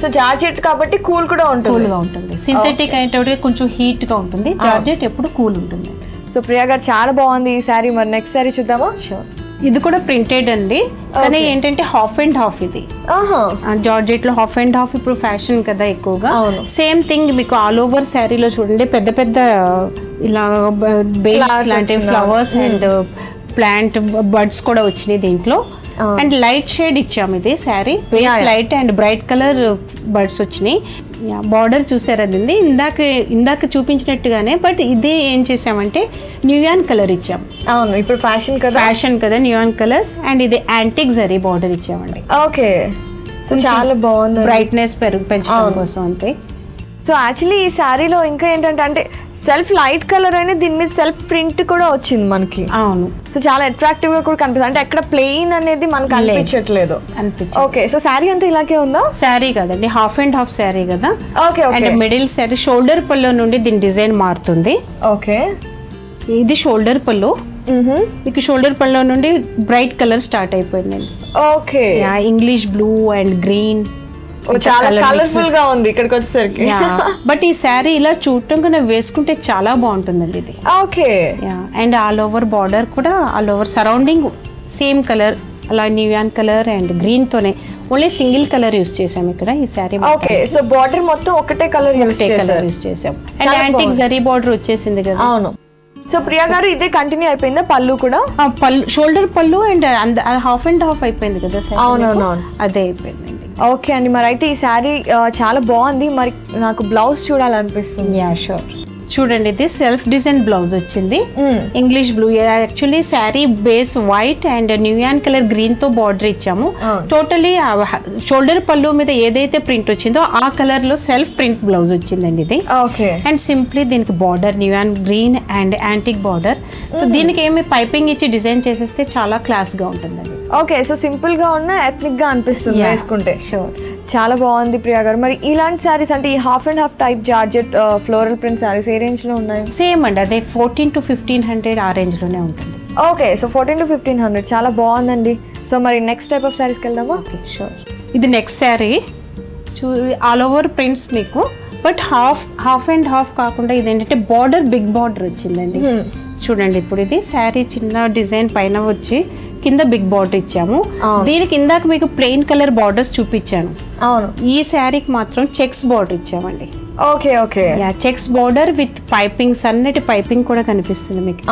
సో జార్జెట్ కాబట్టి కూల్ కూడా ఉంటుంది. కూల్ గా ఉంటుంది. సింథటిక్ అయితే కొంచెం హీట్ గా ఉంటుంది, జార్జెట్ ఎప్పుడు కూల్ ఉంటుంది. సో ప్రియా గారు చాలా బాగుంది ఈ సారీ. మరి నెక్స్ట్ సారీ చూద్దామా? షూర్. ఇది కూడా ప్రింటెడ్ అండి, కానీ ఏంటంటే హాఫ్ అండ్ హాఫ్ ఇది. జార్జెట్ లో హాఫ్ అండ్ హాఫ్ ఇప్పుడు ఫ్యాషన్ కదా ఎక్కువగా. సేమ్ థింగ్ మీకు ఆల్ ఓవర్ శారీలో చూడండి, పెద్ద పెద్ద ఇలా బేస్ లాంటి ఫ్లవర్స్ అండ్ ప్లాంట్ బర్డ్స్ కూడా వచ్చినాయి దీంట్లో. అండ్ లైట్ షేడ్ ఇచ్చాము ఇది sari, base light and bright colour birds వచ్చినాయి. బార్డర్ చూసారా దీన్ని, ఇందాక చూపించినట్టుగానే, బట్ ఇదే ఏం చేసామంటే న్యూయాన్ కలర్ ఇచ్చాం. అవును, ఇప్పుడు ఫ్యాషన్ కదా న్యూయాన్ కలర్స్. అండ్ ఇది యాంటిక్ జరీ బార్డర్ ఇచ్చామండి. ఓకే. సో చాలా బాగుంది, బ్రైట్నెస్ పెంచడం కోసం అంతే. సో యాక్చువల్లీ ఈ శారీలో ఇంకా ఏంటంటే అంటే సెల్ఫ్ లైట్ కలర్ అయినా దీని మీద సెల్ఫ్ ప్రింట్ కూడా వచ్చింది మనకి. అవును. సో చాలా అట్రాక్టివ్ గా కూడా కనిపిస్తుంది, అంటే ఎక్కడ ప్లెయిన్ అనేది మనకు అనిపించట్లేదు. ఓకే. సో శారీ అంతా ఇలాగే ఉందా? శారీ కదండి, హాఫ్ అండ్ హాఫ్ శారీ కదా. Okay. And middle sari shoulder పళ్ళు నుండి దీని డిజైన్ మారుతుంది. ఓకే. ఇది షోల్డర్ పళ్ళు, మీకు షోల్డర్ పళ్ళు నుండి బ్రైట్ కలర్ స్టార్ట్ అయిపోయిందండి. Okay. English blue and green, చాలా కలర్ఫుల్ గా ఉంది ఇక్కడికి వచ్చేసరికి. బట్ ఈ శారీ ఇలా చూడటం కన్నా వేసుకుంటే చాలా బాగుంటుందండి ఇది. Okay. And all over border కూడా all over surrounding same colour, అలా న్యూయాన్ కలర్ అండ్ గ్రీన్ తోనే ఓన్లీ సింగిల్ కలర్ యూస్ చేసాం ఇక్కడ ఈ శారీ. ఓకే. సో బార్డర్ మొత్తం ఒకటే కలర్ యూస్ చేసాం. అండ్ యాంటిక్ జరీ బార్డర్ వచ్చేసింది కదా. అవును. సో ప్రియా గారు ఇదే కంటిన్యూ అయిపోయిందా పళ్ళు కూడా? పళ్ళు షోల్డర్ పళ్ళు అండ్ హాఫ్ అండ్ హాఫ్ అయిపోయింది కదా. అవునవును, అదే అయిపోయిందండి. ఓకే అండి. మరి అయితే ఈ శారీ చాలా బాగుంది, మరి నాకు బ్లౌజ్ చూడాలనిపిస్తుంది. Yeah sure. చూడండి, ఇది సెల్ఫ్ డిజైన్ బ్లౌజ్ వచ్చింది, English blue. Actually sari base white and neon colour green తో బార్డర్ ఇచ్చాము. టోటలీ షోల్డర్ పళ్ళు మీద ఏదైతే ప్రింట్ వచ్చిందో ఆ కలర్ లో సెల్ఫ్ ప్రింట్ బ్లౌజ్ వచ్చిందండి ఇది. ఓకే. అండ్ సింప్లీ దీనికి border neon green and antique border. So దీనికి ఏమి పైపింగ్ ఇచ్చి డిజైన్ చేసేస్తే చాలా క్లాస్ గా ఉంటుందండి. ఓకే. సో సింపుల్ గా ఉన్న ఎథ్నిక్ గా అనిపిస్తుంది వేసుకుంటే. షూర్. చాలా బాగుంది ప్రియా గారు. మరి ఇలాంటి శారీస్ అంటే ఈ half and half type georgette floral print saris ఏ రేంజ్లో ఉన్నాయి? సేమ్ అండి, అదే 1400 to 1500 ఆ రేంజ్లోనే ఉంటుంది. ఓకే, సో 1400 to 1500 చాలా బాగుందండి. సో మరి నెక్స్ట్ టైప్ ఆఫ్ శారీస్కి వెళ్దామా? Okay sure. ఇది next sari all over prints మీకు, బట్ హాఫ్ అండ్ హాఫ్ కాకుండా ఇదేంటంటే బార్డర్ బిగ్ బార్డర్ వచ్చిందండి. చూడండి ఇప్పుడు ఇది శారీ చిన్న డిజైన్ పైన వచ్చి కింద బిగ్ బార్డర్ ఇచ్చాము. దీనికి ఇందాక మీకు ప్లెయిన్ కలర్ బార్డర్స్ చూపించాను. అవును, ఈ శారీకి మాత్రం చెక్స్ బార్డర్ ఇచ్చామండి. Okay okay, checks border with piping, సన్నటి పైపింగ్ కూడా కనిపిస్తుంది మీకు.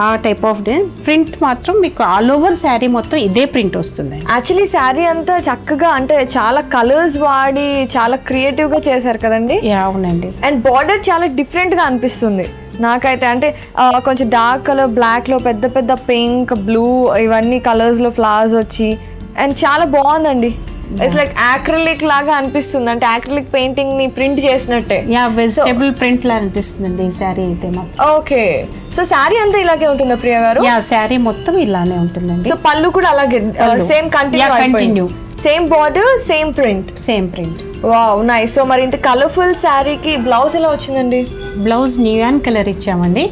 ఆ టైప్ ఆఫ్ ప్రింట్ మాత్రం మీకు ఆల్ ఓవర్ శారీ మొత్తం ఇదే ప్రింట్ వస్తుంది. యాక్చువల్లీ శారీ అంతా చక్కగా అంటే చాలా కలర్స్ వాడి చాలా క్రియేటివ్ గా చేశారు కదండి. అవునండి, అండ్ బార్డర్ చాలా డిఫరెంట్ గా అనిపిస్తుంది నాకైతే. అంటే కొంచెం డార్క్ కలర్ బ్లాక్ లో పెద్ద పెద్ద పింక్ బ్లూ ఇవన్నీ కలర్స్ లో ఫ్లవర్స్ వచ్చి అండ్ చాలా బాగుందండి. ఇట్స్ లైక్ యాక్రిలిక్ లాగా అనిపిస్తుంది, అంటే యాక్రిలిక్ పెయింటింగ్ ని ప్రింట్ చేసినట్టే. వెజిటబుల్ ప్రింట్ లా అనిపిస్తుంది ఈ శారీ అయితే మాత్రం. ఓకే, సో శారీ అంతా ఇలాగే ఉంటుందా ప్రియా గారు? శారీ మొత్తం ఇలానే ఉంటుందండి. సో పళ్ళు కూడా అలాగే same continue, same border same print. Wow nice. So మరి ఇంత కలర్ఫుల్ శారీకి బ్లౌజ్ ఎలా వచ్చిందండి? బ్లౌజ్ న్యూయాన్ కలర్ ఇచ్చామండి.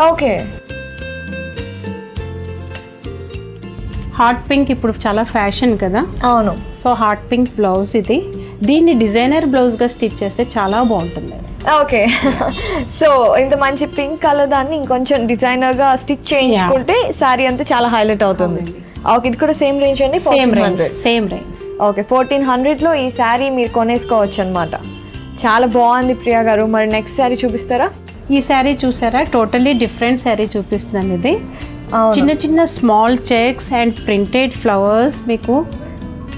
ఓకే, హాట్ పింక్ ఇప్పుడు చాలా ఫ్యాషన్ కదా. అవును, సో హాట్ పింక్ బ్లౌజ్ ఇది. దీన్ని డిజైనర్ బ్లౌజ్ గా స్టిచ్ చేస్తే చాలా బాగుంటుంది. ఓకే, సో ఇంత మంచి పింక్ కలర్ దాన్ని ఇంకొంచెం డిజైనర్ గా స్టిచ్ చేయించుకుంటే శారీ అంతా చాలా హైలైట్ అవుతుంది. ఓకే, ఇది కూడా సేమ్ రేంజ్ అండి? Same range. ఓకే, 1400 లో ఈ శారీ మీరు కొనేసుకోవచ్చు అనమాట. చాలా బాగుంది ప్రియా గారు. మరి నెక్స్ట్ శారీ చూపిస్తారా? ఈ శారీ చూసారా, టోటల్లీ డిఫరెంట్ శారీ చూపిస్తున్నాను. ఇది చిన్న చిన్న small checks and printed flowers, మీకు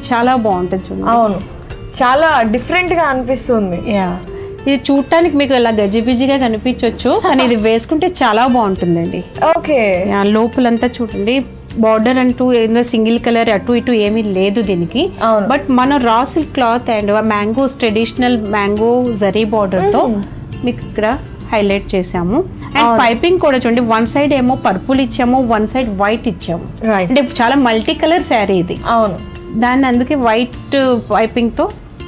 చాలా బాగుంటుంది చూడండి. అవును, చాలా డిఫరెంట్ గా అనిపిస్తుంది. ఇది చూడటానికి మీకు ఇలా గజిబిజిగా కనిపించవచ్చు, కానీ ఇది వేసుకుంటే చాలా బాగుంటుందండి. ఓకే, లోపలంతా చూడండి, బార్డర్ అంటూ ఏదో సింగిల్ కలర్ అటు ఇటు ఏమీ లేదు దీనికి. బట్ మన raw silk cloth and mangoes, traditional mango zari border తో మీకు ఇక్కడ హైలైట్ చేసాము. అండ్ పైపింగ్ కూడా చూడండి, వన్ సైడ్ ఏమో పర్పుల్ ఇచ్చాము, వన్ సైడ్ వైట్ ఇచ్చాము. అంటే చాలా మల్టీ కలర్ శారీ ఇది. అవును, దాన్ని అందుకే వైట్ పైపింగ్ తో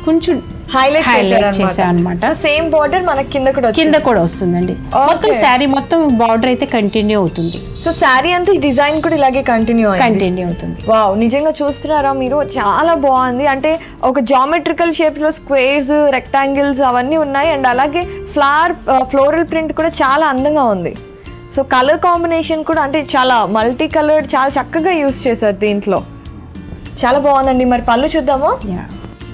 కొంచెం హైలైట్ చేసాం అనమాట. సేమ్ బార్డర్ మనకి కింద కూడా వస్తుందండి. మొత్తం శారీ మొత్తం బార్డర్ అయితే కంటిన్యూ అవుతుంది. సో శారీ అంతా ఈ డిజైన్ కూడా ఇలాగే కంటిన్యూ అవుతుంది. వావ్, నిజంగా చూస్తున్నారా మీరు? చాలా బాగుంది. అంటే ఒక జామెట్రికల్ షేప్స్ లో స్క్వేర్స్, రెక్టాంగిల్స్ అవన్నీ ఉన్నాయి. అండ్ అలాగే ఫ్లోరల్ ప్రింట్ కూడా చాలా అందంగా ఉంది. సో కలర్ కాంబినేషన్ కూడా అంటే చాలా మల్టీ కలర్, చాలా చక్కగా యూస్ చేశారు దీంట్లో. చాలా బాగుందండి. మరి పళ్ళు చూద్దామా?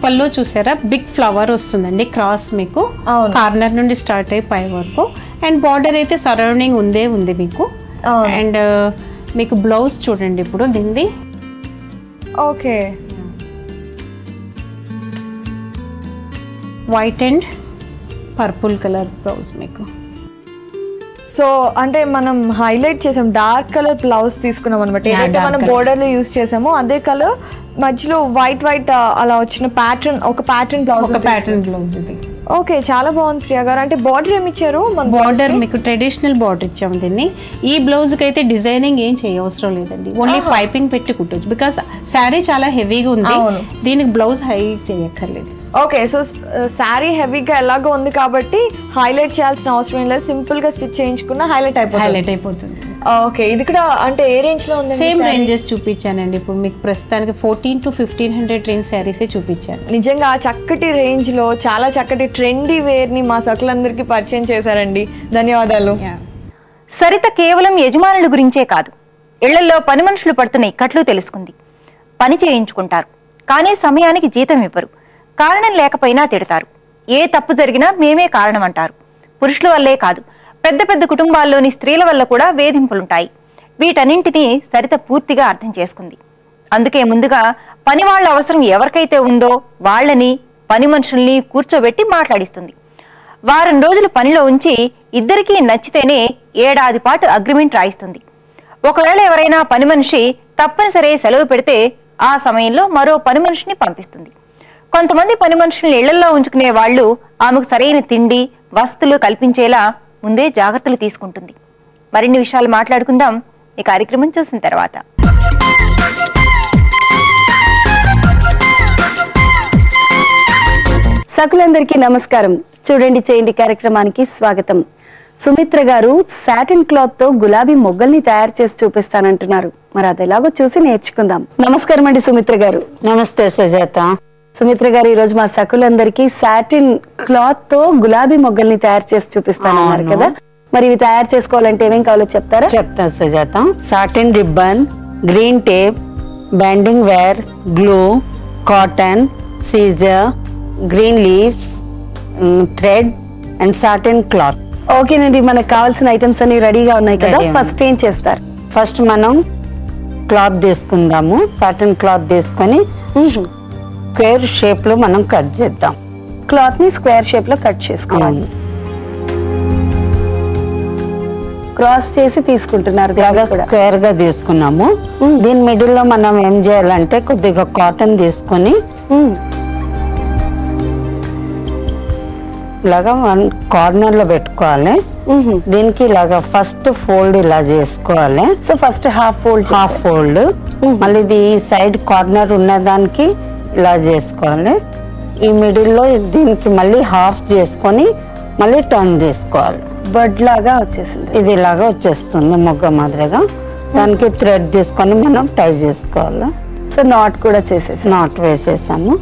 పళ్ళు చూసారా, బిగ్ ఫ్లవర్ వస్తుందండి క్రాస్, మీకు కార్నర్ నుండి స్టార్ట్ అయ్యి పై వరకు. అండ్ బార్డర్ అయితే సరౌండింగ్ ఉంది మీకు. అండ్ మీకు బ్లౌజ్ చూడండి ఇప్పుడు దీనిది. Okay, white and purple colour blouse మీకు. సో అంటే మనం హైలైట్ చేసాం, డార్క్ కలర్ బ్లౌజ్ తీసుకున్నాం అనమాట. ఏదైతే మనం బోర్డర్ లో యూస్ చేసామో అదే కలర్ మధ్యలో వైట్ అలా వచ్చిన ప్యాటర్న్, ఒక ప్యాటర్న్ బ్లౌజ్ ఇది. ఓకే, చాలా బాగుంది ప్రియా గారు. అంటే బార్డర్ ఏమి ఇచ్చారు? బార్డర్ మీకు ట్రెడిషనల్ బార్డర్ ఇచ్చాము దీన్ని. ఈ బ్లౌజ్ కి అయితే డిజైనింగ్ ఏం చేయవసరం లేదండి, ఓన్లీ పైపింగ్ పెట్టి కుట్టొచ్చు. బికాస్ శారీ చాలా హెవీగా ఉంది, దీనికి బ్లౌజ్ హై చేయక్కర్లేదు. ఓకే, సో శారీ హెవీగా ఎలాగో ఉంది కాబట్టి హైలైట్ చేయాల్సిన అవసరం లేదు, సింపుల్ గా స్టిచ్ చేయించుకున్న హైలైట్ అయిపోతుంది. ఓకే, ఇది కూడా అంటే ఏ రేంజ్ లో ఉంది? సేమ్ రేంజెస్ చూపించానండి ఇప్పుడు మీకు. ప్రస్తుతానికి 1400 to 1500 రేంజ్ శారీసే చూపించాను. నిజంగా చక్కటి రేంజ్ లో చాలా చక్కటి ట్రెండీ వేర్ ని మా సకులందరికీ పరిచయం చేశారండి. ధన్యవాదాలు. సరిత కేవలం యజమానుల గురించే కాదు, ఇళ్లలో పని మనుషులు పడుతున్న ఇక్కట్లు తెలుసుకుంది. పని చేయించుకుంటారు, కానీ సమయానికి జీతం ఇవ్వరు. కారణం లేకపోయినా తిడతారు. ఏ తప్పు జరిగినా మేమే కారణం అంటారు. పురుషుల వల్లే కాదు, పెద్ద పెద్ద కుటుంబాల్లోని స్త్రీల వల్ల కూడా వేధింపులుంటాయి. వీటన్నింటినీ సరిత పూర్తిగా అర్థం చేసుకుంది. అందుకే ముందుగా పని వాళ్ళ అవసరం ఎవరికైతే ఉందో వాళ్లని, పని మనుషుల్ని కూర్చోబెట్టి మాట్లాడిస్తుంది. వారం రోజులు పనిలో ఉంచి ఇద్దరికీ నచ్చితేనే ఏడాది పాటు అగ్రిమెంట్ రాయిస్తుంది. ఒకవేళ ఎవరైనా పని మనిషి తప్పనిసరి సెలవు పెడితే ఆ సమయంలో మరో పని మనిషిని పంపిస్తుంది. కొంతమంది పని మనుషుల్ని ఇళ్లలో ఉంచుకునే వాళ్ళు ఆమెకు సరైన తిండి, వసతులు కల్పించేలా ముందే జాగ్రత్తలు తీసుకుంటుంది. మరిన్ని విషయాలు మాట్లాడుకుందాం ఈ కార్యక్రమం చూసిన తర్వాత. సకులందరికీ నమస్కారం. చూడండి చేయండి కార్యక్రమానికి స్వాగతం. సుమిత్ర గారు సాటిన్ క్లాత్ తో గులాబీ మొగ్గల్ని తయారు చేసి చూపిస్తానంటున్నారు. మరి అది ఎలాగో చూసి నేర్చుకుందాం. నమస్కారం అండి సుమిత్ర గారు. నమస్తే సుజాత. సుమిత్ర గారు ఈ రోజు మా సకులందరికీ సాటిన్ క్లాత్ తో గులాబీ మొగ్గల్ని తయారు చేసి చూపిస్తానన్నారు కదా, మరి ఇవి తయారు చేసుకోవాలంటే ఏమేం కావాలో చెప్తారా? చెప్తా Sujatha. Satin ribbon, green tape, binding wire, glue, cotton, scissor, green leaves, thread and satin cloth. ఓకేనండి, మనకు కావాల్సిన ఐటమ్స్ అన్ని రెడీగా ఉన్నాయి కదా. ఫస్ట్ ఏం చేస్తారు? ఫస్ట్ మనం క్లాత్ తీసుకుందాము. సాటిన్ క్లాత్ తీసుకొని స్క్వేర్ షేప్ లో మనం కట్ చేద్దాం. క్లాత్ ని స్క్వేర్ షేప్ లో కట్ చేసుకోవాలి. క్రాస్ చేసి తీసుకుంటున్నారు. స్క్వేర్ గా తీసుకున్నాము. దీని మిడిల్ లో మనం ఏం చేయాలంటే కొద్దిగా కాటన్ తీసుకొని ఇలాగా కార్నర్ లో పెట్టుకోవాలి. దీనికి ఇలాగా ఫస్ట్ ఫోల్డ్ ఇలా చేసుకోవాలి. సో ఫస్ట్ హాఫ్ ఫోల్డ్ మళ్ళీ ఇది ఈ సైడ్ కార్నర్ ఉన్న దానికి ఇలా చేసుకోవాలి. ఈ మిడిల్ లో దీనికి మళ్ళీ హాఫ్ చేసుకొని మళ్ళీ టర్న్ చేసుకోవాలి. బడ్ లాగా వచ్చేసింది. ఇది ఇలాగా వచ్చేస్తుంది మొగ్గ మాదిరిగా. దానికి థ్రెడ్ తీసుకొని మనం టై చేసుకోవాలి. సో నాట్ కూడా చేసేసి నాట్ వేసేసాము.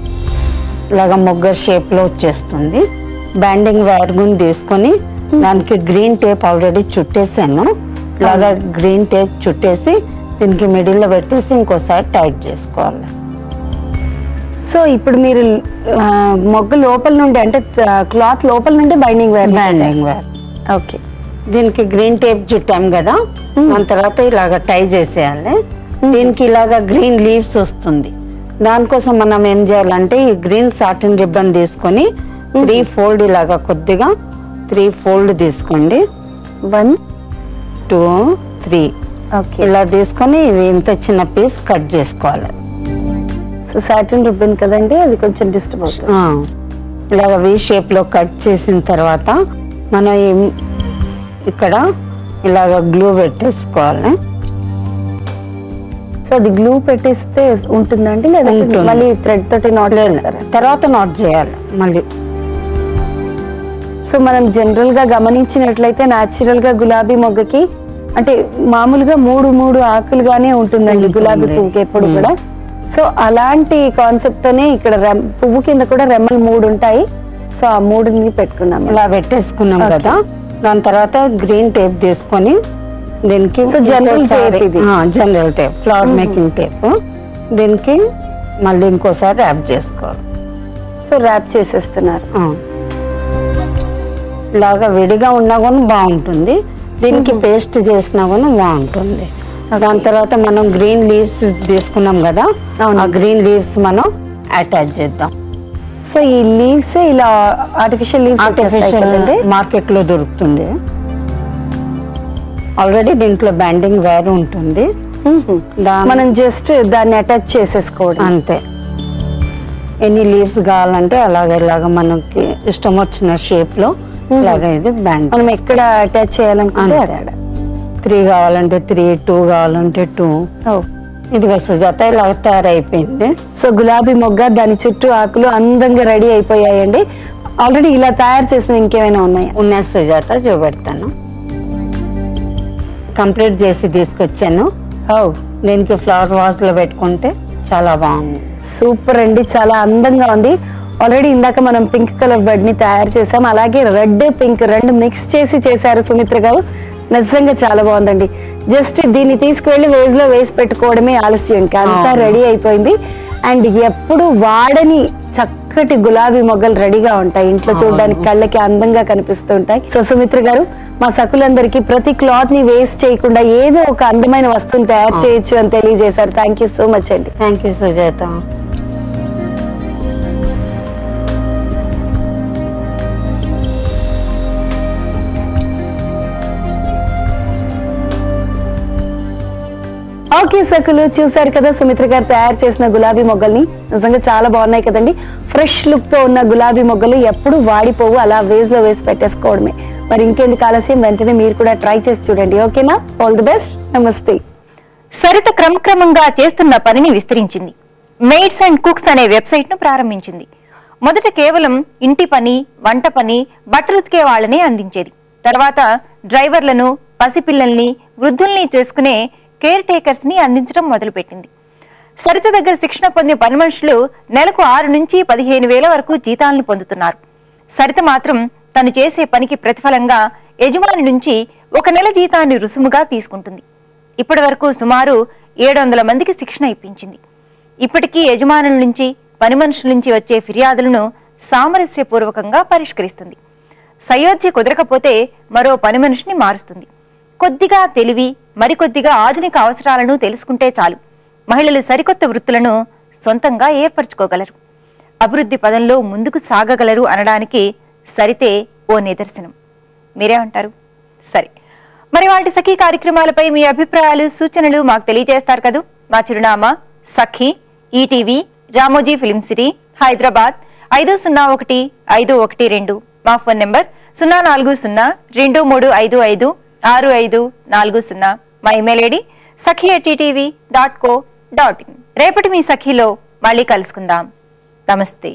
ఇలాగా మొగ్గ షేప్ లో వచ్చేస్తుంది. బ్యాండింగ్ వైర్ గుని తీసుకొని దానికి గ్రీన్ టేప్ ఆల్రెడీ చుట్టేసాను. ఇలాగా గ్రీన్ టేప్ చుట్టేసి దీనికి మిడిల్ లో పెట్టేసి ఇంకోసారి టైట్ చేసుకోవాలి. సో ఇప్పుడు మీరు మొగ్గ లోపల నుండి అంటే క్లాత్ లోపల నుండి బైండింగ్ వైర్. ఓకే, దీనికి గ్రీన్ టేప్ చుట్టాం కదా, దాని తర్వాత ఇలాగా టై చేసేయాలి. దీనికి ఇలాగా గ్రీన్ లీవ్స్ వస్తుంది. దానికోసం మనం ఏం చేయాలంటే ఈ గ్రీన్ సాటిన్ రిబ్బన్ తీసుకొని 3 ఫోల్డ్ ఇలాగా కొద్దిగా 3 ఫోల్డ్ తీసుకోండి. 1 2 3 ఇలా తీసుకొని ఇది ఇంత చిన్న పీస్ కట్ చేసుకోవాలి. సో సాటిన్ రిబ్బన్ కదండి, అది కొంచెం డిస్టర్బ్ అవుతుంది. ఇలాగ వి షేప్ లో కట్ చేసిన తర్వాత మనం ఇక్కడ ఇలాగ గ్లూ పెట్టేసుకోవాలి. సో అది గ్లూ పెట్టేస్తే ఉంటుందండి, లేదంటే మళ్ళీ థ్రెడ్ తోటి నాట్ చేస్తారా? తర్వాత నాట్ చేయాలి మళ్ళీ. సో మనం జనరల్ గా గమనించినట్లయితే న్యాచురల్ గా గులాబీ మొగ్గకి అంటే మామూలుగా 3 ఆకులుగానే ఉంటుందండి గులాబీ పువ్వుకి ఎప్పుడు కూడా. సో అలాంటి కాన్సెప్ట్ తోనే ఇక్కడ పువ్వు కింద కూడా రెమ్మలు 3 ఉంటాయి. సో ఆ 3ని పెట్టుకున్నాం, ఇలా పెట్టేసుకున్నాం కదా. దాని తర్వాత గ్రీన్ టేప్ తీసుకొని దీనికి జనరల్ టేప్, ఇది general tape, flower making tape, దీనికి మళ్ళీ ఇంకోసారి ర్యాప్ చేసుకోవాలి. సో ర్యాప్ చేసేస్తున్నారు. ఇలాగా విడిగా ఉన్నా కూడా బాగుంటుంది, దీనికి పేస్ట్ చేసినా కూడా బాగుంటుంది. దాని తర్వాత మనం గ్రీన్ లీవ్స్ తీసుకున్నాం కదా, ఆ గ్రీన్ లీవ్స్ మనం అటాచ్ చేద్దాం. సో ఈ లీవ్స్ ఇలా ఆర్టిఫిషియల్ లీవ్స్ మార్కెట్ లో దొరుకుతుంది. ఆల్రెడీ దీంట్లో బ్యాండింగ్ వైర్ ఉంటుంది, మనం జస్ట్ దాన్ని అటాచ్ చేసేసుకోవడం అంతే. ఎన్ని లీవ్స్ కావాలంటే ఇలాగ మనకి ఇష్టం వచ్చిన షేప్ లో ఇలాగ ఇది బ్యాండ్ మనం ఎక్కడ అటాచ్ చేయాలనుకుంటే అక్కడ 3 కావాలంటే 3, 2 కావాలంటే 2. ఇదిగో సుజాత ఇలా తయారైపోయింది. సో గులాబీ మొగ్గ, దాని చుట్టూ ఆకులు అందంగా రెడీ అయిపోయాయండి. ఆల్రెడీ ఇలా తయారు చేసిన ఇంకేమైనా ఉన్నాయా? ఉన్నాయి సుజాత, చూపెడతాను. కంప్లీట్ చేసి తీసుకొచ్చాను. దీనికి ఫ్లవర్ వాజ్ లో పెట్టుకుంటే చాలా బాగుంది. సూపర్ అండి, చాలా అందంగా ఉంది. ఆల్రెడీ ఇందాక మనం పింక్ కలర్ బడ్ ని తయారు చేసాం, అలాగే రెడ్ పింక్ 2 మిక్స్ చేసి చేశారు సుమిత్ర గారు. నిజంగా చాలా బాగుందండి. జస్ట్ దీన్ని తీసుకువెళ్ళి వేజ్ లో వేసి పెట్టుకోవడమే ఆలస్యం, అంతా రెడీ అయిపోయింది. అండ్ ఎప్పుడు వాడని చక్కటి గులాబీ మొగ్గలు రెడీగా ఉంటాయి ఇంట్లో, చూడడానికి కళ్ళకి అందంగా కనిపిస్తూ ఉంటాయి. సో సుమిత్ర గారు, మా సకులందరికీ ప్రతి క్లాత్ ని వేస్ట్ చేయకుండా ఏదో ఒక అందమైన వస్తువుని తయారు చేయొచ్చు అని తెలియజేశారు. థ్యాంక్ యూ సో మచ్ అండి. Thank you Sujatha. ఓకే సకులు, చూసారు కదా సుమిత్ర గారు తయారు చేసిన గులాబీ మొగ్గల్ని. నిజంగా చాలా బాగున్నాయి కదండి. ఫ్రెష్ లుక్ తో ఉన్న గులాబీ మొగ్గలు ఎప్పుడు వాడిపోవు, అలా వేజ్ లో వేసి పెట్టేసుకోవడమే. మరి ఇంకెందుకు ఆలస్యం, వెంటనే మీరు కూడా ట్రై చేసి చూడండి. ఓకేనా? All the best. నమస్తే. సరిత క్రమక్రమంగా చేస్తున్న పనిని విస్తరించింది. మెయిడ్స్ అండ్ కుక్స్ అనే వెబ్సైట్ ను ప్రారంభించింది. మొదట కేవలం ఇంటి పని, వంట పని, బట్టలు ఉతికే వాళ్ళనే అందించేది. తర్వాత డ్రైవర్లను, పసిపిల్లల్ని, వృద్ధుల్ని చేసుకునే కేర్ టేకర్స్ ని అందించడం మొదలుపెట్టింది. సరిత దగ్గర శిక్షణ పొందే పని మనుషులు నెలకు 6 నుంచి 15,000 వరకు జీతాలను పొందుతున్నారు. సరిత మాత్రం తను చేసే పనికి ప్రతిఫలంగా యజమాని నుంచి 1 నెల జీతాన్ని రుసుముగా తీసుకుంటుంది. ఇప్పటి వరకు సుమారు 700 మందికి శిక్షణ ఇప్పించింది. ఇప్పటికీ యజమానుల నుంచి, పని మనుషుల నుంచి వచ్చే ఫిర్యాదులను సామరస్యపూర్వకంగా పరిష్కరిస్తుంది. సయోధ్య కుదరకపోతే మరో పని మనిషిని మారుస్తుంది. కొద్దిగా తెలివి, మరికొద్దిగా ఆధునిక అవసరాలను తెలుసుకుంటే చాలు మహిళలు సరికొత్త వృత్తులను సొంతంగా ఏర్పరచుకోగలరు, అభివృద్ధి పదంలో ముందుకు సాగగలరు అనడానికి సరితే ఓ నిదర్శనం. మీరేమంటారు? సరే, మరి వాటి సఖీ కార్యక్రమాలపై మీ అభిప్రాయాలు, సూచనలు మాకు తెలియజేస్తారు కదా. మా చిరునామా Sakhi, ETV, Ramoji film city, Hyderabad 501512. మా ఫోన్ నెంబర్ 04023556540. మా ఇమెయిల్ ఐడి sakhi@ttv.co.in. రేపటి మీ సఖీలో మళ్ళీ కలుసుకుందాం. నమస్తే.